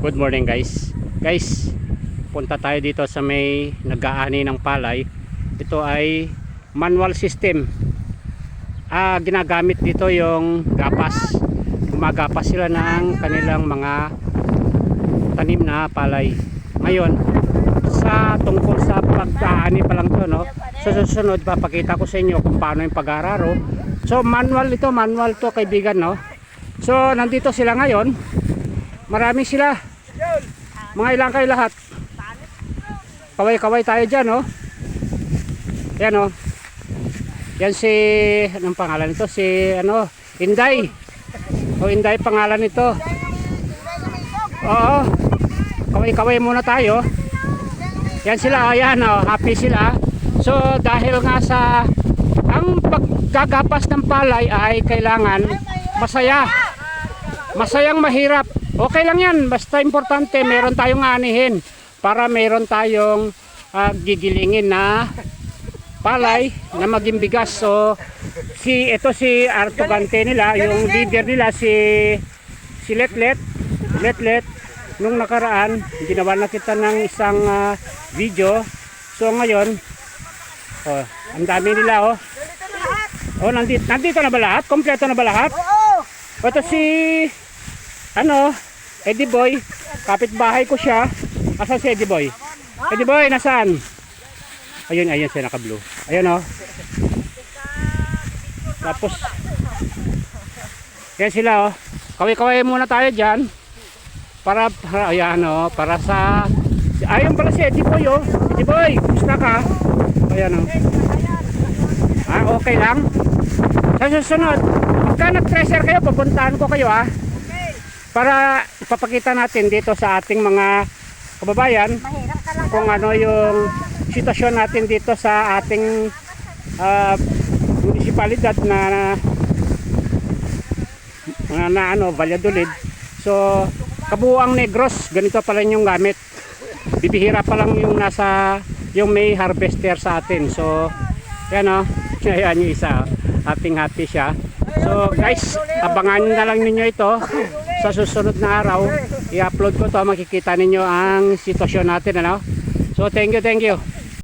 Good morning guys. Guys, punta tayo dito sa may nag-aani ng palay. Ito ay manual system. Ginagamit dito yung gapas. Gumagapas sila ng kanilang mga tanim na palay. Ngayon, sa tungkol sa pag-aani pa lang to, no? Sa susunod, papakita ko sa inyo kung paano yung pag-araro. So manual ito, manual to kaibigan, no? So nandito sila ngayon. Marami sila. Mga ilang kayo lahat? Kaway-kaway tayo dyan, no? Yan, no? Yan si, anong pangalan nito? Si, Inday. Inday pangalan nito. Oo. Kaway-kaway muna tayo. Yan sila, ayan, happy sila. So, dahil nga sa, ang paggagapas ng palay ay kailangan masaya. Masayang mahirap. Okay lang yan, basta importante meron tayong anihin para meron tayong gigilingin na palay na maging bigas. So ito si Artugante nila, yung leader nila si Letlet. Nung nakaraan ginawa na kita ng isang video. So ngayon ang dami nila nandito na ba lahat? Kompleto na ba lahat? Ito si Eddie Boy, kapitbahay ko siya. Asan si Eddie Boy? Eddie Boy, nasaan? Ayun siya naka-blue. Ayun Tapos yan sila Kaway-kaway muna tayo diyan. Para ayan para sa ayun pala si Eddie Boy Eddie Boy, gusto ka? Ayan okay lang. Sa susunod, pagka nag-treasure kayo, pupuntahan ko kayo para ipapakita natin dito sa ating mga kababayan kung ano yung sitwasyon natin dito sa ating munisipalidad na Valladolid. So kabuuang Negros, ganito pala yung gamit. Bibihira pa lang yung yung may harvester sa atin. So yan ayan yung isa, happy siya. So guys, abangan na lang ninyo ito sa susunod na araw. I-upload ko to, makikita ninyo ang sitwasyon natin. So thank you.